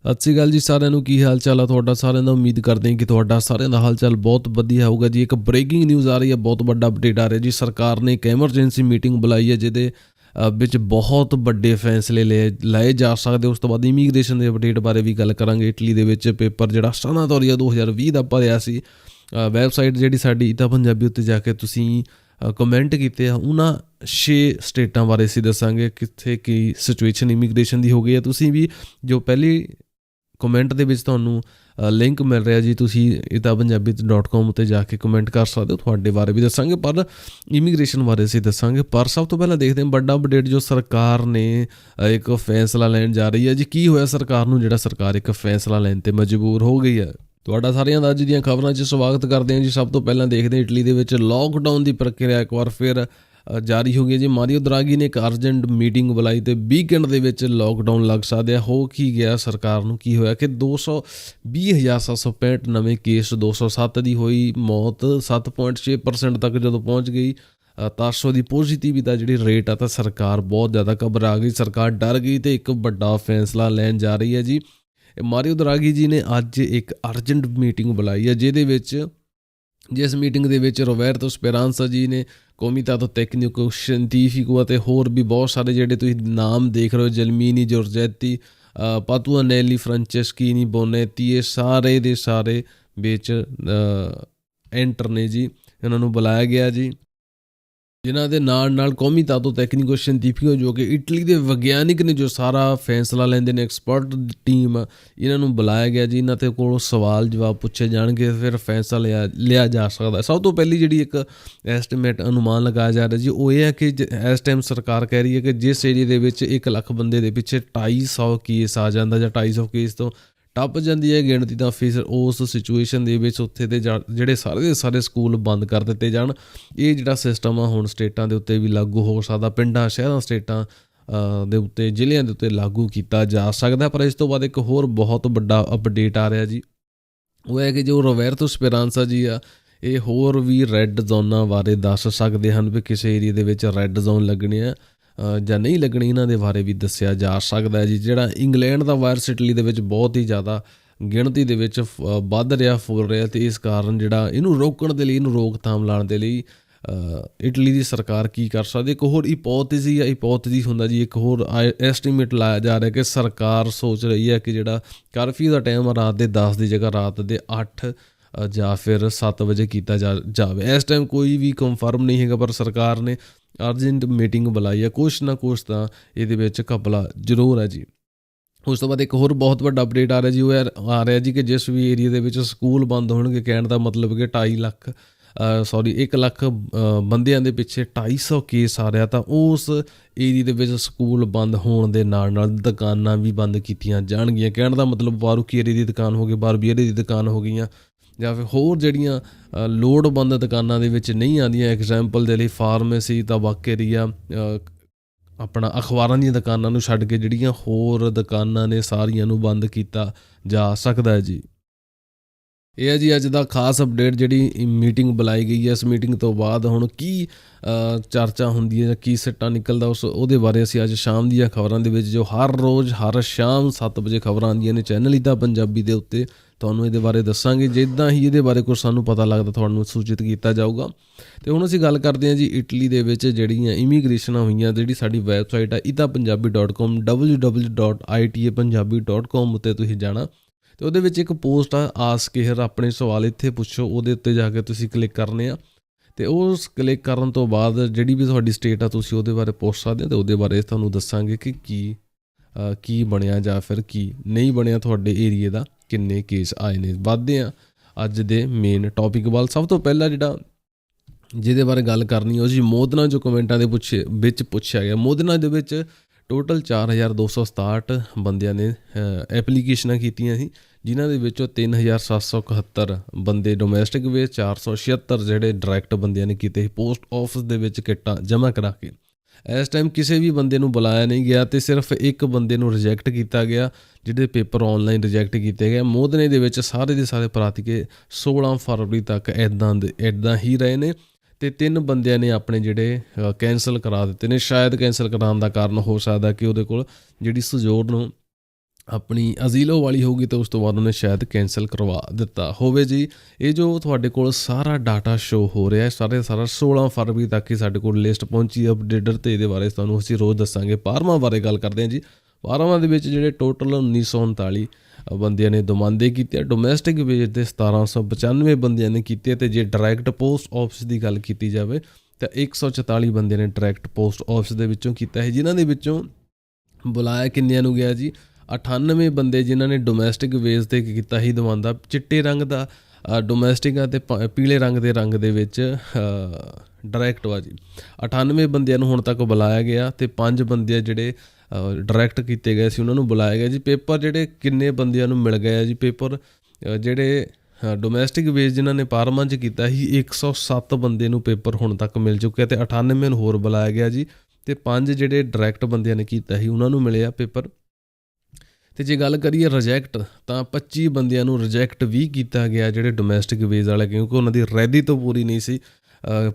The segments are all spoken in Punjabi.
ਸਤਿ ਸ਼੍ਰੀ ਅਕਾਲ ਜੀ ਸਾਰਿਆਂ ਨੂੰ। ਕੀ ਹਾਲ ਚਾਲ ਆ ਤੁਹਾਡਾ ਸਾਰਿਆਂ ਦਾ। ਉਮੀਦ ਕਰਦੇ ਹਾਂ ਕਿ ਤੁਹਾਡਾ ਸਾਰਿਆਂ ਦਾ ਹਾਲ ਚਾਲ ਬਹੁਤ ਵਧੀਆ ਹੋਊਗਾ ਜੀ। ਇੱਕ ਬ੍ਰੇਕਿੰਗ ਨਿਊਜ਼ ਆ ਰਹੀ ਹੈ, ਬਹੁਤ ਵੱਡਾ ਅਪਡੇਟ ਆ ਰਿਹਾ ਜੀ। ਸਰਕਾਰ ਨੇ ਇੱਕ ਐਮਰਜੈਂਸੀ ਮੀਟਿੰਗ ਬੁਲਾਈ ਹੈ ਜਿਹਦੇ ਵਿੱਚ ਬਹੁਤ ਵੱਡੇ ਫੈਸਲੇ ਲਏ ਜਾ ਸਕਦੇ। ਉਸ ਤੋਂ ਬਾਅਦ ਇਮੀਗ੍ਰੇਸ਼ਨ ਦੇ ਅਪਡੇਟ ਬਾਰੇ ਵੀ ਗੱਲ ਕਰਾਂਗੇ। ਇਟਲੀ ਦੇ ਵਿੱਚ ਪੇਪਰ ਜਿਹੜਾ ਸਟਾਨਾਤੋਰੀਆ 2020 ਦਾ ਭਰਿਆ ਸੀ, ਵੈਬਸਾਈਟ ਜਿਹੜੀ ਸਾਡੀ ਈਤਾ ਪੰਜਾਬੀ ਉੱਤੇ ਜਾ ਕੇ ਤੁਸੀਂ ਕਮੈਂਟ ਕੀਤੇ ਆ, ਉਹਨਾਂ 6 ਸਟੇਟਾਂ ਬਾਰੇ ਅਸੀਂ ਦੱਸਾਂਗੇ ਕਿੱਥੇ ਕੀ ਸਿਚੁਏਸ਼ਨ ਇਮੀਗ੍ਰੇਸ਼ਨ ਦੀ ਹੋ ਗਈ ਹੈ। ਤੁਸੀਂ ਵੀ ਜੋ ਪਹਿਲੀ ਕਮੈਂਟ ਦੇ ਵਿੱਚ ਤੁਹਾਨੂੰ ਲਿੰਕ ਮਿਲ ਰਿਹਾ ਜੀ, ਤੁਸੀਂ itapunjabi.com ਉੱਤੇ ਜਾ ਕੇ ਕਮੈਂਟ ਕਰ ਸਕਦੇ ਹੋ। ਤੁਹਾਡੇ ਬਾਰੇ ਵੀ ਦੱਸਾਂਗੇ, ਪਰ ਇਮੀਗ੍ਰੇਸ਼ਨ ਬਾਰੇ ਅਸੀਂ ਦੱਸਾਂਗੇ। ਪਰ ਸਭ ਤੋਂ ਪਹਿਲਾਂ ਦੇਖਦੇ ਹਾਂ ਵੱਡਾ ਅਪਡੇਟ ਜੋ ਸਰਕਾਰ ਨੇ ਇੱਕ ਫੈਸਲਾ ਲੈਣ ਜਾ ਰਹੀ ਹੈ ਜੀ। ਕੀ ਹੋਇਆ ਸਰਕਾਰ ਨੂੰ, ਜਿਹੜਾ ਸਰਕਾਰ ਇੱਕ ਫੈਸਲਾ ਲੈਣ 'ਤੇ ਮਜਬੂਰ ਹੋ ਗਈ ਹੈ। ਤੁਹਾਡਾ ਸਾਰਿਆਂ ਦਾ ਅੱਜ ਦੀਆਂ ਖਬਰਾਂ 'ਚ ਸਵਾਗਤ ਕਰਦੇ ਹਾਂ ਜੀ। ਸਭ ਤੋਂ ਪਹਿਲਾਂ ਦੇਖਦੇ ਹਾਂ ਇਟਲੀ ਦੇ ਵਿੱਚ ਲੋਕਡਾਊਨ ਦੀ ਪ੍ਰਕਿਰਿਆ ਇੱਕ ਵਾਰ ਫਿਰ ਜਾਰੀ ਹੋ ਗਈ ਜੀ। ਮਾਰੀਓ ਦਰਾਗੀ ਨੇ ਇੱਕ ਅਰਜੈਂਟ ਮੀਟਿੰਗ ਬੁਲਾਈ ਅਤੇ ਵੀਕਐਂਡ ਦੇ ਵਿੱਚ ਲੋਕਡਾਊਨ ਲੱਗ ਸਕਦੇ ਆ। ਹੋ ਕੀ ਗਿਆ ਸਰਕਾਰ ਨੂੰ, ਕੀ ਹੋਇਆ ਕਿ 220,765 ਨਵੇਂ ਕੇਸ, 207 ਦੀ ਹੋਈ ਮੌਤ, 7.6% ਤੱਕ ਜਦੋਂ ਪਹੁੰਚ ਗਈ ਤਾਸੋ ਦੀ ਪੋਜ਼ੀਟਿਵਿਟੀ ਜਿਹੜੀ ਰੇਟ ਆ, ਤਾਂ ਸਰਕਾਰ ਬਹੁਤ ਜ਼ਿਆਦਾ ਘਬਰਾ ਗਈ। ਸਰਕਾਰ ਡਰ ਗਈ ਅਤੇ ਇੱਕ ਵੱਡਾ ਫੈਸਲਾ ਲੈਣ ਜਾ ਰਹੀ ਹੈ ਜੀ। ਮਾਰੀਓ ਦਰਾਗੀ ਜੀ ਨੇ ਅੱਜ ਇੱਕ ਅਰਜੈਂਟ ਮੀਟਿੰਗ ਬੁਲਾਈ ਹੈ, ਜਿਸ ਮੀਟਿੰਗ ਦੇ ਵਿੱਚ ਰੋਬਰਟੋ ਸਪੇਰਾਂਸਾ ਜੀ ਨੇ, ਕੋਮੀਤਾਤੋ ਟੈਕਨੀਕੋ ਸ਼ੈਂਟੀਫਿਕੋ ਅਤੇ ਹੋਰ ਵੀ ਬਹੁਤ ਸਾਰੇ ਜਿਹੜੇ ਤੁਸੀਂ ਨਾਮ ਦੇਖ ਰਹੇ ਹੋ, ਜਲਮੀਨੀ ਜੋਰਜੈਤੀ, ਪਾਤੂਆਨੈਲੀ, ਫਰਾਂਚੈਸਕੀਨੀ, ਬੋਨੈਤੀ, ਇਹ ਸਾਰੇ ਦੇ ਸਾਰੇ ਵਿੱਚ ਐਂਟਰ ਨੇ ਜੀ। ਇਹਨਾਂ ਨੂੰ ਬੁਲਾਇਆ ਗਿਆ ਜੀ, ਜਿਨ੍ਹਾਂ ਦੇ ਨਾਲ ਕੋਮੀਤਾਤੋ ਟੈਕਨੀਕੋ ਸ਼ੈਂਟੀਫਿਕੋ ਜੋ ਕਿ ਇਟਲੀ ਦੇ ਵਿਗਿਆਨਿਕ ਨੇ, ਜੋ ਸਾਰਾ ਫੈਸਲਾ ਲੈਂਦੇ ਨੇ, ਐਕਸਪਰਟ ਟੀਮ, ਇਹਨਾਂ ਨੂੰ ਬੁਲਾਇਆ ਗਿਆ ਜੀ। ਇਹਨਾਂ ਦੇ ਕੋਲੋਂ ਸਵਾਲ ਜਵਾਬ ਪੁੱਛੇ ਜਾਣਗੇ, ਫਿਰ ਫੈਸਲਾ ਲਿਆ ਜਾ ਸਕਦਾ। ਸਭ ਤੋਂ ਪਹਿਲੀ ਜਿਹੜੀ ਇੱਕ ਐਸਟੀਮੇਟ ਅਨੁਮਾਨ ਲਗਾਇਆ ਜਾ ਰਿਹਾ ਜੀ, ਉਹ ਇਹ ਹੈ ਕਿ ਇਸ ਟਾਈਮ ਸਰਕਾਰ ਕਹਿ ਰਹੀ ਹੈ ਕਿ ਜਿਸ ਏਰੀਏ ਦੇ ਵਿੱਚ 1 ਲੱਖ ਬੰਦੇ ਦੇ ਪਿੱਛੇ 250 ਕੇਸ ਆ ਜਾਂਦਾ, ਜਾਂ 250 ਕੇਸ ਤੋਂ ਟੱਪ ਜਾਂਦੀ ਹੈ ਗਿਣਤੀ, ਤਾਂ ਫਿਰ ਉਸ ਸਿਚੁਏਸ਼ਨ ਦੇ ਵਿੱਚ ਉੱਥੇ ਦੇ ਜਿਹੜੇ ਸਾਰੇ ਦੇ ਸਾਰੇ ਸਕੂਲ ਬੰਦ ਕਰ ਦਿੱਤੇ ਜਾਣ। ਇਹ ਜਿਹੜਾ ਸਿਸਟਮ ਆ ਹੁਣ ਸਟੇਟਾਂ ਦੇ ਉੱਤੇ ਵੀ ਲਾਗੂ ਹੋ ਸਕਦਾ, ਪਿੰਡਾਂ, ਸ਼ਹਿਰਾਂ, ਸਟੇਟਾਂ ਦੇ ਉੱਤੇ, ਜ਼ਿਲ੍ਹਿਆਂ ਦੇ ਉੱਤੇ ਲਾਗੂ ਕੀਤਾ ਜਾ ਸਕਦਾ। ਪਰ ਇਸ ਤੋਂ ਬਾਅਦ ਇੱਕ ਹੋਰ ਬਹੁਤ ਵੱਡਾ ਅਪਡੇਟ ਆ ਰਿਹਾ ਜੀ, ਉਹ ਹੈ ਕਿ ਜੋ ਰੋਬਰਟੋ ਸਪੇਰਾਂਸਾ ਜੀ ਆ, ਇਹ ਹੋਰ ਵੀ ਰੈੱਡ ਜ਼ੋਨਾਂ ਬਾਰੇ ਦੱਸ ਸਕਦੇ ਹਨ ਵੀ ਕਿਸੇ ਏਰੀਏ ਦੇ ਵਿੱਚ ਰੈੱਡ ਜ਼ੋਨ ਲੱਗਣੇ ਆ ਜਾਂ ਨਹੀਂ ਲੱਗਣੀ। ਇਹਨਾਂ ਦੇ ਬਾਰੇ ਵੀ ਦੱਸਿਆ ਜਾ ਸਕਦਾ ਹੈ ਜੀ। ਜਿਹੜਾ ਇੰਗਲੈਂਡ ਦਾ ਵਾਇਰਸ ਇਟਲੀ ਦੇ ਵਿੱਚ ਬਹੁਤ ਹੀ ਜ਼ਿਆਦਾ ਗਿਣਤੀ ਦੇ ਵਿੱਚ ਵੱਧ ਰਿਹਾ, ਫੁੱਲ ਰਿਹਾ, ਅਤੇ ਇਸ ਕਾਰਨ ਜਿਹੜਾ ਇਹਨੂੰ ਰੋਕਣ ਦੇ ਲਈ, ਇਹਨੂੰ ਰੋਕਥਾਮ ਲਾਉਣ ਦੇ ਲਈ ਇਟਲੀ ਦੀ ਸਰਕਾਰ ਕੀ ਕਰ ਸਕਦੀ। ਇੱਕ ਹੋਰ ਇਪੋਥਿਸੀ ਹੁੰਦਾ ਜੀ, ਇੱਕ ਹੋਰ ਐਸਟੀਮੇਟ ਲਾਇਆ ਜਾ ਰਿਹਾ ਕਿ ਸਰਕਾਰ ਸੋਚ ਰਹੀ ਹੈ ਕਿ ਜਿਹੜਾ ਕਰਫਿਊ ਦਾ ਟਾਈਮ ਰਾਤ ਦੇ 10 ਦੀ ਜਗ੍ਹਾ ਰਾਤ ਦੇ 8 ਜਾਂ ਫਿਰ 7 ਵਜੇ ਕੀਤਾ ਜਾਵੇ। ਇਸ ਟਾਈਮ ਕੋਈ ਵੀ ਕੰਫਰਮ ਨਹੀਂ ਹੈਗਾ, ਪਰ ਸਰਕਾਰ ਨੇ ਅਰਜੈਂਟ ਮੀਟਿੰਗ ਬੁਲਾਈ ਹੈ। ਕੁਛ ਨਾ ਕੁਛ ਤਾਂ ਇਹਦੇ ਵਿੱਚ ਘਪਲਾ ਜ਼ਰੂਰ ਹੈ ਜੀ। ਉਸ ਤੋਂ ਬਾਅਦ ਇੱਕ ਹੋਰ ਬਹੁਤ ਵੱਡਾ ਅਪਡੇਟ ਆ ਰਿਹਾ ਜੀ, ਉਹ ਆ ਰਿਹਾ ਜੀ ਕਿ ਜਿਸ ਵੀ ਏਰੀਏ ਦੇ ਵਿੱਚ ਸਕੂਲ ਬੰਦ ਹੋਣਗੇ, ਕਹਿਣ ਦਾ ਮਤਲਬ ਕਿ 1 ਲੱਖ ਬੰਦਿਆਂ ਦੇ ਪਿੱਛੇ 250 ਕੇਸ ਆ ਰਿਹਾ, ਤਾਂ ਉਸ ਏਰੀਏ ਦੇ ਵਿੱਚ ਸਕੂਲ ਬੰਦ ਹੋਣ ਦੇ ਨਾਲ ਦੁਕਾਨਾਂ ਵੀ ਬੰਦ ਕੀਤੀਆਂ ਜਾਣਗੀਆਂ। ਕਹਿਣ ਦਾ ਮਤਲਬ ਬਾਰੂਕੀਰੇ ਦੀ ਦੁਕਾਨ ਹੋ ਗਈ, ਬਾਰਬੀਅਰੇ ਦੀ ਦੁਕਾਨ ਹੋ ਗਈਆਂ, ਜਾਂ ਫਿਰ ਹੋਰ ਜਿਹੜੀਆਂ ਲੋੜਵੰਦ ਦੁਕਾਨਾਂ ਦੇ ਵਿੱਚ ਨਹੀਂ ਆਉਂਦੀਆਂ। ਐਗਜ਼ਾਮਪਲ ਦੇ ਲਈ ਫਾਰਮੇਸੀ, ਤਬਾਕੇਰੀਆ, ਆਪਣਾ ਅਖਬਾਰਾਂ ਦੀਆਂ ਦੁਕਾਨਾਂ ਨੂੰ ਛੱਡ ਕੇ ਜਿਹੜੀਆਂ ਹੋਰ ਦੁਕਾਨਾਂ ਨੇ, ਸਾਰੀਆਂ ਨੂੰ ਬੰਦ ਕੀਤਾ ਜਾ ਸਕਦਾ ਹੈ ਜੀ। ਇਹ ਹੈ ਜੀ ਅੱਜ ਦਾ ਖਾਸ ਅਪਡੇਟ, ਜਿਹੜੀ ਮੀਟਿੰਗ ਬੁਲਾਈ ਗਈ ਹੈ। ਇਸ ਮੀਟਿੰਗ ਤੋਂ ਬਾਅਦ ਹੁਣ ਕੀ ਚਰਚਾ ਹੁੰਦੀ ਹੈ ਜਾਂ ਕੀ ਸਿੱਟਾ ਨਿਕਲਦਾ, ਉਹਦੇ ਬਾਰੇ ਅਸੀਂ ਅੱਜ ਸ਼ਾਮ ਦੀਆਂ ਖਬਰਾਂ ਦੇ ਵਿੱਚ, ਜੋ ਹਰ ਰੋਜ਼ ਹਰ ਸ਼ਾਮ 7 ਵਜੇ ਖਬਰਾਂ ਆਉਂਦੀਆਂ ਨੇ ਚੈਨਲ ਈਤਾ ਪੰਜਾਬੀ ਦੇ ਉੱਤੇ, ਤੁਹਾਨੂੰ ਇਹਦੇ ਬਾਰੇ ਦੱਸਾਂਗੇ। ਜਿੱਦਾਂ ਹੀ ਇਹਦੇ ਬਾਰੇ ਕੁਛ ਸਾਨੂੰ ਪਤਾ ਲੱਗਦਾ, ਤੁਹਾਨੂੰ ਸੂਚਿਤ ਕੀਤਾ ਜਾਊਗਾ। ਅਤੇ ਹੁਣ ਅਸੀਂ ਗੱਲ ਕਰਦੇ ਹਾਂ ਜੀ ਇਟਲੀ ਦੇ ਵਿੱਚ ਜਿਹੜੀਆਂ ਇਮੀਗ੍ਰੇਸ਼ਨਾਂ ਹੋਈਆਂ। ਜਿਹੜੀ ਸਾਡੀ ਵੈਬਸਾਈਟ ਆ itapunjabi.com, www.itapunjabi.com ਉੱਤੇ ਤੁਸੀਂ ਜਾਣਾ, ਅਤੇ ਉਹਦੇ ਵਿੱਚ ਇੱਕ ਪੋਸਟ ਆ, ਆਸਕ ਹੇਅਰ, ਆਪਣੇ ਸਵਾਲ ਇੱਥੇ ਪੁੱਛੋ। ਉਹਦੇ ਉੱਤੇ ਜਾ ਕੇ ਤੁਸੀਂ ਕਲਿੱਕ ਕਰਨੇ ਆ, ਅਤੇ ਉਸ ਕਲਿੱਕ ਕਰਨ ਤੋਂ ਬਾਅਦ ਜਿਹੜੀ ਵੀ ਤੁਹਾਡੀ ਸਟੇਟ ਆ, ਤੁਸੀਂ ਉਹਦੇ ਬਾਰੇ ਪੁੱਛ ਸਕਦੇ ਹੋ, ਅਤੇ ਉਹਦੇ ਬਾਰੇ ਤੁਹਾਨੂੰ ਦੱਸਾਂਗੇ ਕਿ ਕੀ ਬਣਿਆ ਜਾਂ ਫਿਰ ਕੀ ਨਹੀਂ ਬਣਿਆ, ਤੁਹਾਡੇ ਏਰੀਏ ਦਾ ਕਿੰਨੇ ਕੇਸ ਆਏ ਨੇ। ਵੱਧਦੇ ਹਾਂ ਅੱਜ ਦੇ ਮੇਨ ਟੌਪਿਕ ਵੱਲ। ਸਭ ਤੋਂ ਪਹਿਲਾਂ ਜਿਹਦੇ ਬਾਰੇ ਗੱਲ ਕਰਨੀ ਉਹ ਜੀ ਮੋਦਨਾ, ਜੋ ਕਮੈਂਟਾਂ ਦੇ ਵਿੱਚ ਪੁੱਛਿਆ ਗਿਆ। ਮੋਦਨਾ ਦੇ ਵਿੱਚ ਟੋਟਲ 4,267 ਬੰਦਿਆਂ ਨੇ ਐਪਲੀਕੇਸ਼ਨਾਂ ਕੀਤੀਆਂ ਸੀ, ਜਿਨ੍ਹਾਂ ਦੇ ਵਿੱਚੋਂ 3,771 ਬੰਦੇ ਡੋਮੈਸਟਿਕ ਵੇ, 476 ਜਿਹੜੇ ਡਾਇਰੈਕਟ ਬੰਦਿਆਂ ਨੇ ਕੀਤੇ ਸੀ ਪੋਸਟ ਆਫਿਸ ਦੇ ਵਿੱਚ ਕਿੱਟਾਂ ਜਮ੍ਹਾਂ ਕਰਾ ਕੇ। ਇਸ ਟਾਈਮ ਕਿਸੇ ਵੀ ਬੰਦੇ ਨੂੰ ਬੁਲਾਇਆ ਨਹੀਂ ਗਿਆ, ਅਤੇ ਸਿਰਫ ਇੱਕ ਬੰਦੇ ਨੂੰ ਰਿਜੈਕਟ ਕੀਤਾ ਗਿਆ, ਜਿਹਦੇ ਪੇਪਰ ਔਨਲਾਈਨ ਰਿਜੈਕਟ ਕੀਤੇ ਗਏ। ਮੋਦਨੇ ਦੇ ਵਿੱਚ ਸਾਰੇ ਦੇ ਸਾਰੇ ਪ੍ਰਾਤੀਕੇ 16 ਫਰਵਰੀ ਤੱਕ ਇੱਦਾਂ ਹੀ ਰਹੇ ਨੇ, ਅਤੇ 3 ਬੰਦਿਆਂ ਨੇ ਆਪਣੇ ਜਿਹੜੇ ਕੈਂਸਲ ਕਰਾ ਦਿੱਤੇ ਨੇ। ਸ਼ਾਇਦ ਕੈਂਸਲ ਕਰਾਉਣ ਦਾ ਕਾਰਨ ਹੋ ਸਕਦਾ ਕਿ ਉਹਦੇ ਕੋਲ ਜਿਹੜੀ ਸਜੋਰ ਨੂੰ ਆਪਣੀ ਅਜ਼ੀਲੋ ਵਾਲੀ ਹੋਊਗੀ ਤਾਂ ਉਸ ਤੋਂ ਬਾਅਦ ਉਹਨੇ ਸ਼ਾਇਦ ਕੈਂਸਲ ਕਰਵਾ ਦਿੱਤਾ ਹੋਵੇ ਜੀ। ਇਹ ਜੋ ਤੁਹਾਡੇ ਕੋਲ ਸਾਰਾ ਡਾਟਾ ਸ਼ੋ ਹੋ ਰਿਹਾ ਸਾਰਾ 16 ਫਰਵਰੀ ਤੱਕ ਹੀ ਸਾਡੇ ਕੋਲ ਲਿਸਟ ਪਹੁੰਚੀ ਅਪਡੇਟਰ, ਅਤੇ ਇਹਦੇ ਬਾਰੇ ਤੁਹਾਨੂੰ ਅਸੀਂ ਰੋਜ਼ ਦੱਸਾਂਗੇ। 12ਵਾਂ ਬਾਰੇ ਗੱਲ ਕਰਦੇ ਹਾਂ ਜੀ। 12ਵਾਂ ਦੇ ਵਿੱਚ ਜਿਹੜੇ ਟੋਟਲ 1939 ਬੰਦਿਆਂ ਨੇ ਦਮਾਂਦੇ ਕੀਤੇ, ਡੋਮੈਸਟਿਕ ਵੇਜ ਦੇ 1795 ਬੰਦਿਆਂ ਨੇ ਕੀਤੇ, ਅਤੇ ਜੇ ਡਾਇਰੈਕਟ ਪੋਸਟ ਆਫਿਸ ਦੀ ਗੱਲ ਕੀਤੀ ਜਾਵੇ ਤਾਂ 144 ਬੰਦਿਆਂ ਨੇ ਡਾਇਰੈਕਟ ਪੋਸਟ ਆਫਿਸ ਦੇ ਵਿੱਚੋਂ ਕੀਤਾ ਹੈ, ਜਿਨ੍ਹਾਂ ਦੇ ਵਿੱਚੋਂ ਬੁਲਾਇਆ ਕਿੰਨਿਆਂ ਨੂੰ ਗਿਆ ਜੀ 98 ਬੰਦੇ, ਜਿਨ੍ਹਾਂ ਨੇ ਡੋਮੈਸਟਿਕ ਵੇਜ 'ਤੇ ਕੀਤਾ ਹੀ ਦਵਾਂਦਾ। ਚਿੱਟੇ ਰੰਗ ਦਾ ਡੋਮੈਸਟਿਕ ਅਤੇ ਪੀਲੇ ਰੰਗ ਦੇ ਵਿੱਚ ਡਾਇਰੈਕਟ ਵਾ ਜੀ। 98 ਬੰਦਿਆਂ ਨੂੰ ਹੁਣ ਤੱਕ ਬੁਲਾਇਆ ਗਿਆ, ਅਤੇ 5 ਬੰਦੇ ਜਿਹੜੇ ਡਾਇਰੈਕਟ ਕੀਤੇ ਗਏ ਸੀ ਉਹਨਾਂ ਨੂੰ ਬੁਲਾਇਆ ਗਿਆ ਜੀ। ਪੇਪਰ ਜਿਹੜੇ ਕਿੰਨੇ ਬੰਦਿਆਂ ਨੂੰ ਮਿਲ ਗਏ ਜੀ ਪੇਪਰ, ਜਿਹੜੇ ਡੋਮੈਸਟਿਕ ਵੇਜ ਜਿਨ੍ਹਾਂ ਨੇ ਪਾਰਮਾਂ 'ਚ ਕੀਤਾ ਸੀ 107 ਬੰਦੇ ਨੂੰ ਪੇਪਰ ਹੁਣ ਤੱਕ ਮਿਲ ਚੁੱਕਿਆ, ਅਤੇ 98 ਨੂੰ ਹੋਰ ਬੁਲਾਇਆ ਗਿਆ ਜੀ, ਅਤੇ 5 ਜਿਹੜੇ ਡਾਇਰੈਕਟ ਬੰਦਿਆਂ ਨੇ ਕੀਤਾ ਸੀ ਉਹਨਾਂ ਨੂੰ ਮਿਲਿਆ ਪੇਪਰ। ਅਤੇ ਜੇ ਗੱਲ ਕਰੀਏ ਰਿਜੈਕਟ, ਤਾਂ 25 ਬੰਦਿਆਂ ਨੂੰ ਰਿਜੈਕਟ ਵੀ ਕੀਤਾ ਗਿਆ ਜਿਹੜੇ ਡੋਮੈਸਟਿਕ ਵੇਜ ਵਾਲੇ, ਕਿਉਂਕਿ ਉਹਨਾਂ ਦੀ ਰੈਦੀ ਤੋਂ ਪੂਰੀ ਨਹੀਂ ਸੀ।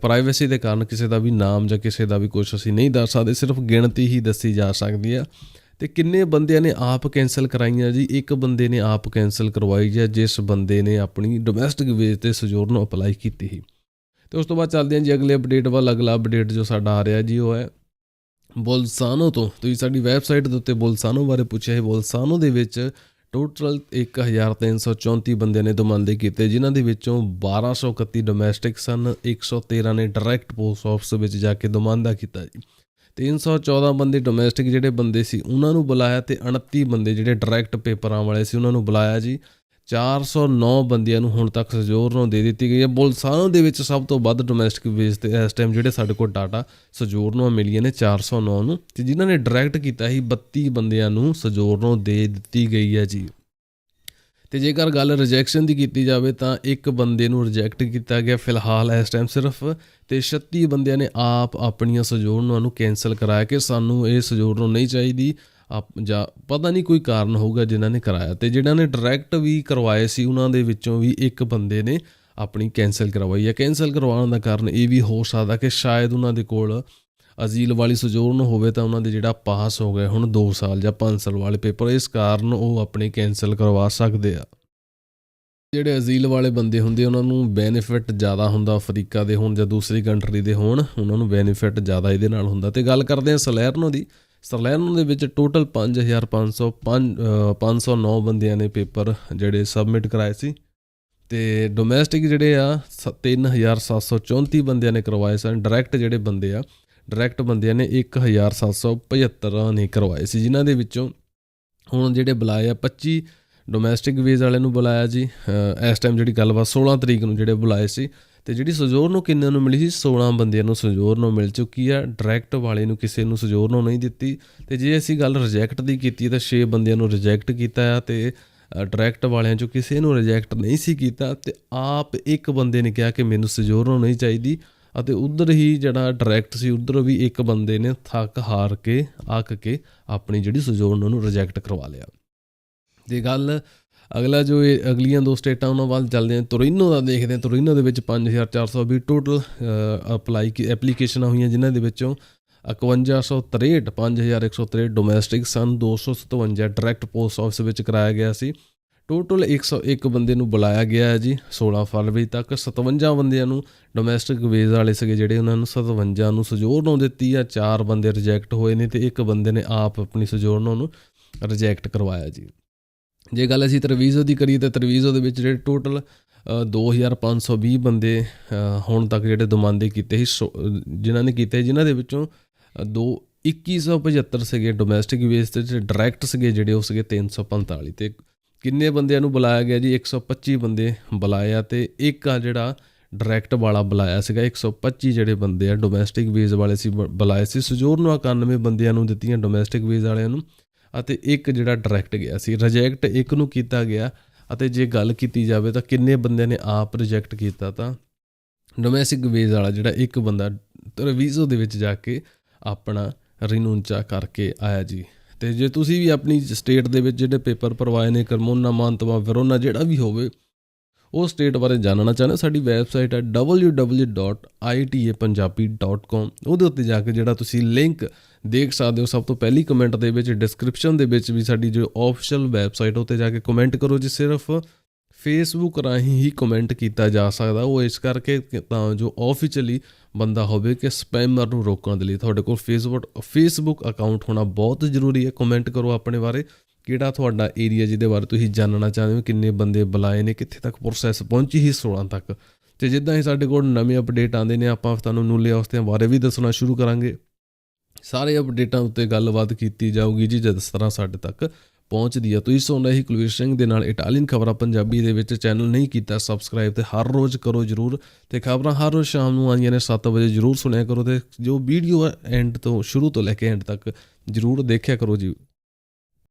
ਪ੍ਰਾਈਵੇਸੀ ਦੇ ਕਾਰਨ ਕਿਸੇ ਦਾ ਵੀ ਨਾਮ ਜਾਂ ਕਿਸੇ ਦਾ ਵੀ ਕੁਛ ਅਸੀਂ ਨਹੀਂ ਦੱਸ ਸਕਦੇ, ਸਿਰਫ ਗਿਣਤੀ ਹੀ ਦੱਸੀ ਜਾ ਸਕਦੀ ਆ। ਅਤੇ ਕਿੰਨੇ ਬੰਦਿਆਂ ਨੇ ਆਪ ਕੈਂਸਲ ਕਰਾਈਆਂ ਜੀ? ਇੱਕ ਬੰਦੇ ਨੇ ਆਪ ਕੈਂਸਲ ਕਰਵਾਈ ਜਾਂ ਜਿਸ ਬੰਦੇ ਨੇ ਆਪਣੀ ਡੋਮੈਸਟਿਕ ਵੇਜ 'ਤੇ ਸੋਜੋਰਨ ਨੂੰ ਅਪਲਾਈ ਕੀਤੀ ਸੀ। ਅਤੇ ਉਸ ਤੋਂ ਬਾਅਦ ਚੱਲਦੇ ਹਾਂ ਜੀ ਅਗਲੇ ਅਪਡੇਟ ਵੱਲ। ਅਗਲਾ ਅਪਡੇਟ ਜੋ ਸਾਡਾ ਆ ਰਿਹਾ ਜੀ ਉਹ ਹੈ ਬੋਲਸਾਨੋ ਤੋਂ। ਤੁਸੀਂ ਸਾਡੀ ਵੈਬਸਾਈਟ ਦੇ ਉੱਤੇ ਬੋਲਸਾਨੋ ਬਾਰੇ ਪੁੱਛਿਆ ਹੈ। ਬੋਲਸਾਨੋ ਦੇ ਵਿੱਚ ਟੋਟਲ 1334 ਬੰਦਿਆਂ ਨੇ ਦਮਾਂਦੇ ਕੀਤੇ, ਜਿਨ੍ਹਾਂ ਦੇ ਵਿੱਚੋਂ 1231 ਡੋਮੈਸਟਿਕ ਸਨ, 113 ਨੇ ਡਾਇਰੈਕਟ ਪੋਸਟ ਆਫਿਸ ਵਿੱਚ ਜਾ ਕੇ ਦਮਾਂਦਾ ਕੀਤਾ ਜੀ। 314 ਬੰਦੇ ਡੋਮੈਸਟਿਕ ਜਿਹੜੇ ਬੰਦੇ ਸੀ ਉਹਨਾਂ ਨੂੰ ਬੁਲਾਇਆ, ਅਤੇ 29 ਬੰਦੇ ਜਿਹੜੇ ਡਾਇਰੈਕਟ ਪੇਪਰਾਂ ਵਾਲੇ ਸੀ ਉਹਨਾਂ ਨੂੰ ਬੁਲਾਇਆ ਜੀ। 409 ਬੰਦਿਆਂ ਨੂੰ ਹੁਣ ਤੱਕ ਸੋਜੋਰਨ ਦੇ ਦਿੱਤੀ ਗਈ ਹੈ। ਬੋਲਸਾਨੋ ਦੇ ਵਿੱਚ ਸਭ ਤੋਂ ਵੱਧ ਡੋਮੈਸਟਿਕ ਵੇਜ 'ਤੇ ਇਸ ਟਾਈਮ ਜਿਹੜੇ ਸਾਡੇ ਕੋਲ ਡਾਟਾ ਸੋਜੋਰਨ ਮਿਲੀਆਂ ਨੇ 409 ਨੂੰ, ਅਤੇ ਜਿਨ੍ਹਾਂ ਨੇ ਡਾਇਰੈਕਟ ਕੀਤਾ ਸੀ 32 ਬੰਦਿਆਂ ਨੂੰ ਸੋਜੋਰਨ ਦੇ ਦਿੱਤੀ ਗਈ ਹੈ ਜੀ। ਅਤੇ ਜੇਕਰ ਗੱਲ ਰਿਜੈਕਸ਼ਨ ਦੀ ਕੀਤੀ ਜਾਵੇ ਤਾਂ ਇੱਕ ਬੰਦੇ ਨੂੰ ਰਿਜੈਕਟ ਕੀਤਾ ਗਿਆ ਫਿਲਹਾਲ ਇਸ ਟਾਈਮ ਸਿਰਫ, ਅਤੇ 36 ਬੰਦਿਆਂ ਨੇ ਆਪ ਆਪਣੀਆਂ ਸੋਜੋਰਨਾਂ ਨੂੰ ਕੈਂਸਲ ਕਰਾਇਆ ਕਿ ਸਾਨੂੰ ਇਹ ਸੋਜੋਰਨ ਨਹੀਂ ਚਾਹੀਦੀ, ਜਾਂ ਪਤਾ ਨਹੀਂ ਕੋਈ ਕਾਰਨ ਹੋਊਗਾ ਜਿਨ੍ਹਾਂ ਨੇ ਕਰਾਇਆ। ਅਤੇ ਜਿਹਨਾਂ ਨੇ ਡਾਇਰੈਕਟ ਵੀ ਕਰਵਾਏ ਸੀ ਉਹਨਾਂ ਦੇ ਵਿੱਚੋਂ ਵੀ ਇੱਕ ਬੰਦੇ ਨੇ ਆਪਣੀ ਕੈਂਸਲ ਕਰਵਾਈ ਹੈ। ਕੈਂਸਲ ਕਰਵਾਉਣ ਦਾ ਕਾਰਨ ਇਹ ਵੀ ਹੋ ਸਕਦਾ ਕਿ ਸ਼ਾਇਦ ਉਹਨਾਂ ਦੇ ਕੋਲ ਅਜ਼ੀਲ ਵਾਲੀ ਸੋਜੋਰਨ ਹੋਵੇ, ਤਾਂ ਉਹਨਾਂ ਦੇ ਜਿਹੜਾ ਪਾਸ ਹੋ ਗਏ ਹੁਣ 2 ਸਾਲ ਜਾਂ 5 ਸਾਲ ਵਾਲੇ ਪੇਪਰ, ਇਸ ਕਾਰਨ ਉਹ ਆਪਣੇ ਕੈਂਸਲ ਕਰਵਾ ਸਕਦੇ ਆ। ਜਿਹੜੇ ਅਜ਼ੀਲ ਵਾਲੇ ਬੰਦੇ ਹੁੰਦੇ ਉਹਨਾਂ ਨੂੰ ਬੈਨੀਫਿਟ ਜ਼ਿਆਦਾ ਹੁੰਦਾ, ਅਫਰੀਕਾ ਦੇ ਹੋਣ ਜਾਂ ਦੂਸਰੀ ਕੰਟਰੀ ਦੇ ਹੋਣ, ਉਹਨਾਂ ਨੂੰ ਬੈਨੀਫਿਟ ਜ਼ਿਆਦਾ ਇਹਦੇ ਨਾਲ ਹੁੰਦਾ। ਅਤੇ ਗੱਲ ਕਰਦੇ ਹਾਂ ਸਲੈਰਨੋ ਦੀ। ਸਲੈਰਨੋ ਦੇ ਵਿੱਚ ਟੋਟਲ 5,509 ਬੰਦਿਆਂ ਨੇ ਪੇਪਰ ਜਿਹੜੇ ਸਬਮਿਟ ਕਰਾਏ ਸੀ, ਅਤੇ ਡੋਮੈਸਟਿਕ ਜਿਹੜੇ ਆ 3,734 ਬੰਦਿਆਂ ਨੇ ਕਰਵਾਏ ਸਨ। ਡਾਇਰੈਕਟ ਜਿਹੜੇ ਬੰਦੇ ਆ ਡਾਇਰੈਕਟ ਬੰਦਿਆਂ ਨੇ 1,775 ਨੇ ਕਰਵਾਏ ਸੀ, ਜਿਨ੍ਹਾਂ ਦੇ ਵਿੱਚੋਂ ਹੁਣ ਜਿਹੜੇ ਬੁਲਾਏ ਆ 25 ਡੋਮੈਸਟਿਕ ਵੇਜ ਵਾਲਿਆਂ ਨੂੰ ਬੁਲਾਇਆ ਜੀ। ਇਸ ਟਾਈਮ ਜਿਹੜੀ ਗੱਲਬਾਤ 16 ਤਰੀਕ ਨੂੰ ਜਿਹੜੇ ਬੁਲਾਏ ਸੀ, ਅਤੇ ਜਿਹੜੀ ਸੋਜੋਰਨ ਕਿੰਨਿਆਂ ਨੂੰ ਮਿਲੀ ਸੀ 16 ਬੰਦਿਆਂ ਨੂੰ ਸੋਜੋਰਨ ਮਿਲ ਚੁੱਕੀ ਆ। ਡਾਇਰੈਕਟ ਵਾਲੇ ਨੂੰ ਕਿਸੇ ਨੂੰ ਸੋਜੋਰਨ ਨਹੀਂ ਦਿੱਤੀ। ਅਤੇ ਜੇ ਅਸੀਂ ਗੱਲ ਰਿਜੈਕਟ ਦੀ ਕੀਤੀ ਤਾਂ 6 ਬੰਦਿਆਂ ਨੂੰ ਰਿਜੈਕਟ ਕੀਤਾ ਆ, ਅਤੇ ਡਾਇਰੈਕਟ ਵਾਲਿਆਂ 'ਚੋਂ ਕਿਸੇ ਨੂੰ ਰਿਜੈਕਟ ਨਹੀਂ ਸੀ ਕੀਤਾ, ਅਤੇ ਆਪ ਇੱਕ ਬੰਦੇ ਨੇ ਕਿਹਾ ਕਿ ਮੈਨੂੰ ਸੋਜੋਰਨ ਨਹੀਂ ਚਾਹੀਦੀ, ਅਤੇ ਉੱਧਰ ਹੀ ਜਿਹੜਾ ਡਾਇਰੈਕਟ ਸੀ ਉੱਧਰ ਵੀ ਇੱਕ ਬੰਦੇ ਨੇ ਥੱਕ ਹਾਰ ਕੇ ਅੱਕ ਕੇ ਆਪਣੀ ਜਿਹੜੀ ਸੋਜੋਰਨ ਨੂੰ ਰਿਜੈਕਟ ਕਰਵਾ ਲਿਆ। ਅਤੇ ਗੱਲ ਅਗਲਾ ਜੋ ਇਹ ਅਗਲੀਆਂ 2 ਸਟੇਟਾਂ ਉਹਨਾਂ ਵੱਲ ਚੱਲਦੇ ਹਾਂ। ਤੋਰੀਨੋ ਦਾ ਦੇਖਦੇ ਹਾਂ। ਤੋਰੀਨੋ ਦੇ ਵਿੱਚ 5,420 ਟੋਟਲ ਐਪਲੀਕੇਸ਼ਨਾਂ ਹੋਈਆਂ, ਜਿਨ੍ਹਾਂ ਦੇ ਵਿੱਚੋਂ 5163 5,163 ਡੋਮੈਸਟਿਕ ਸਨ, 257 ਡਾਇਰੈਕਟ ਪੋਸਟ ਆਫਿਸ ਵਿੱਚ ਕਰਾਇਆ ਗਿਆ ਸੀ। ਟੋਟਲ 101 ਬੰਦੇ ਨੂੰ ਬੁਲਾਇਆ ਗਿਆ ਹੈ ਜੀ 16 ਫਰਵਰੀ ਤੱਕ। 57 ਬੰਦਿਆਂ ਨੂੰ ਡੋਮੈਸਟਿਕ ਵੇਜ ਵਾਲੇ ਸੀਗੇ ਜਿਹੜੇ, ਉਹਨਾਂ ਨੂੰ 57 ਨੂੰ ਸੋਜੋਰਨ ਦਿੱਤੀ ਆ। 4 ਬੰਦੇ ਰਿਜੈਕਟ ਹੋਏ ਨੇ, ਅਤੇ ਇੱਕ ਬੰਦੇ ਨੇ ਆਪ ਆਪਣੀ ਸੋਜੋਰਨ ਨੂੰ ਰਿਜੈਕਟ ਕਰਵਾਇਆ ਜੀ। ਜੇ ਗੱਲ ਅਸੀਂ ਤਰਵੀਜ਼ੋ ਦੀ ਕਰੀਏ ਤਾਂ ਤਰਵੀਜ਼ੋ ਦੇ ਵਿੱਚ ਜਿਹੜੇ ਟੋਟਲ 2,520 ਬੰਦੇ ਹੁਣ ਤੱਕ ਜਿਹੜੇ ਦਮਾਂਦੇ ਕੀਤੇ ਸੀ, ਜਿਨ੍ਹਾਂ ਨੇ ਕੀਤੇ, ਜਿਨ੍ਹਾਂ ਦੇ ਵਿੱਚੋਂ 2,175 ਸੀਗੇ ਡੋਮੈਸਟਿਕ ਵੇਜ 'ਤੇ, ਡਾਇਰੈਕਟ ਸੀਗੇ ਜਿਹੜੇ ਉਹ ਸੀਗੇ 345। ਅਤੇ ਕਿੰਨੇ ਬੰਦਿਆਂ ਨੂੰ ਬੁਲਾਇਆ ਗਿਆ ਜੀ? 125 ਬੰਦੇ ਬੁਲਾਏ ਆ, ਅਤੇ ਇੱਕ ਆ ਜਿਹੜਾ ਡਾਇਰੈਕਟ ਵਾਲਾ ਬੁਲਾਇਆ ਸੀਗਾ। 125 ਜਿਹੜੇ ਬੰਦੇ ਆ ਡੋਮੈਸਟਿਕ ਵੇਜ ਵਾਲੇ ਸੀ ਬੁਲਾਏ ਸੀ। ਸੋਜੋਰਨ 91 ਬੰਦਿਆਂ ਨੂੰ ਦਿੱਤੀਆਂ ਡੋਮੈਸਟਿਕ ਵੇਜ ਵਾਲਿਆਂ ਨੂੰ, ਅਤੇ ਇੱਕ ਜਿਹੜਾ ਡਾਇਰੈਕਟ ਗਿਆ ਸੀ। ਰਿਜੈਕਟ ਇੱਕ ਨੂੰ ਕੀਤਾ ਗਿਆ। ਅਤੇ ਜੇ ਗੱਲ ਕੀਤੀ ਜਾਵੇ ਤਾਂ ਕਿੰਨੇ ਬੰਦਿਆਂ ਨੇ ਆਪ ਰਿਜੈਕਟ ਕੀਤਾ, ਤਾਂ ਡੋਮੈਸਟਿਕ ਵੇਜ ਵਾਲਾ ਜਿਹੜਾ ਇੱਕ ਬੰਦਾ ਤਰਵੀਜ਼ੋ ਦੇ ਵਿੱਚ ਜਾ ਕੇ ਆਪਣਾ ਰਿਨੂੰਚਾ ਕਰਕੇ ਆਇਆ ਜੀ। ਅਤੇ ਜੇ ਤੁਸੀਂ ਵੀ ਆਪਣੀ ਸਟੇਟ ਦੇ ਵਿੱਚ ਜਿਹੜੇ ਪੇਪਰ ਭਰਵਾਏ ਨੇ, ਕਰਮੋਨਾ, ਮਾਂਤਵਾ, ਵਰੋਨਾ ਜਿਹੜਾ ਵੀ ਹੋਵੇ, ਉਹ ਸਟੇਟ ਬਾਰੇ ਜਾਣਨਾ ਚਾਹੁੰਦੇ, ਸਾਡੀ ਵੈਬਸਾਈਟ ਹੈ www.itapunjabi.com। ਉਹਦੇ ਉੱਤੇ ਜਾ ਕੇ ਜਿਹੜਾ ਤੁਸੀਂ ਲਿੰਕ ਦੇਖ ਸਕਦੇ ਹੋ, ਸਭ ਤੋਂ ਪਹਿਲੀ ਕਮੈਂਟ ਦੇ ਵਿੱਚ ਡਿਸਕ੍ਰਿਪਸ਼ਨ ਦੇ ਵਿੱਚ ਵੀ ਸਾਡੀ ਜੋ ਆਫੀਸ਼ੀਅਲ ਵੈਬਸਾਈਟ ਉੱਤੇ ਜਾ ਕੇ ਕਮੈਂਟ ਕਰੋ ਜੀ। ਸਿਰਫ ਫੇਸਬੁੱਕ ਰਾਹੀਂ ਹੀ ਕਮੈਂਟ ਕੀਤਾ ਜਾ ਸਕਦਾ, ਉਹ ਇਸ ਕਰਕੇ ਤਾਂ ਜੋ ਆਫੀਸ਼ੀਅਲੀ ਬੰਦਾ ਹੋਵੇ ਕਿ ਸਪੈਮਰ ਨੂੰ ਰੋਕਣ ਦੇ ਲਈ ਤੁਹਾਡੇ ਕੋਲ ਫੇਸਬੁੱਕ ਅਕਾਊਂਟ ਹੋਣਾ ਬਹੁਤ ਜ਼ਰੂਰੀ ਹੈ। ਕਮੈਂਟ ਕਰੋ ਆਪਣੇ ਬਾਰੇ, ਕਿਹੜਾ ਤੁਹਾਡਾ ਏਰੀਆ ਜਿਹਦੇ ਬਾਰੇ ਤੁਸੀਂ ਜਾਣਨਾ ਚਾਹੁੰਦੇ ਹੋ, ਕਿੰਨੇ ਬੰਦੇ ਬੁਲਾਏ ਨੇ, ਕਿੱਥੇ ਤੱਕ ਪ੍ਰੋਸੈਸ ਪਹੁੰਚੀ ਹੀ 16 ਤੱਕ। ਅਤੇ ਜਿੱਦਾਂ ਹੀ ਸਾਡੇ ਕੋਲ ਨਵੇਂ ਅਪਡੇਟ ਆਉਂਦੇ ਨੇ ਆਪਾਂ ਤੁਹਾਨੂੰ ਨੂਲੇ ਹਫ਼ਤਿਆਂ ਬਾਰੇ ਵੀ ਦੱਸਣਾ ਸ਼ੁਰੂ ਕਰਾਂਗੇ। ਸਾਰੇ ਅਪਡੇਟਾਂ ਉੱਤੇ ਗੱਲਬਾਤ ਕੀਤੀ ਜਾਊਗੀ ਜੀ ਜਿਸ ਤਰ੍ਹਾਂ ਸਾਡੇ ਤੱਕ ਪਹੁੰਚਦੀ ਆ। ਤੁਸੀਂ ਸੁਣ ਰਹੇ ਸੀ ਕੁਲਵੀਰ ਸਿੰਘ ਦੇ ਨਾਲ ਇਟਾਲੀਅਨ ਖਬਰਾਂ ਪੰਜਾਬੀ ਦੇ ਵਿੱਚ। ਚੈਨਲ ਨਹੀਂ ਕੀਤਾ ਸਬਸਕ੍ਰਾਈਬ ਅਤੇ ਹਰ ਰੋਜ਼ ਕਰੋ ਜ਼ਰੂਰ, ਅਤੇ ਖਬਰਾਂ ਹਰ ਰੋਜ਼ ਸ਼ਾਮ ਨੂੰ ਆਉਂਦੀਆਂ ਨੇ 7 ਵਜੇ, ਜ਼ਰੂਰ ਸੁਣਿਆ ਕਰੋ। ਅਤੇ ਜੋ ਵੀਡੀਓ ਹੈ ਐਂਡ ਤੋਂ ਸ਼ੁਰੂ ਤੋਂ ਲੈ ਕੇ ਐਂਡ ਤੱਕ ਜ਼ਰੂਰ ਦੇਖਿਆ ਕਰੋ ਜੀ।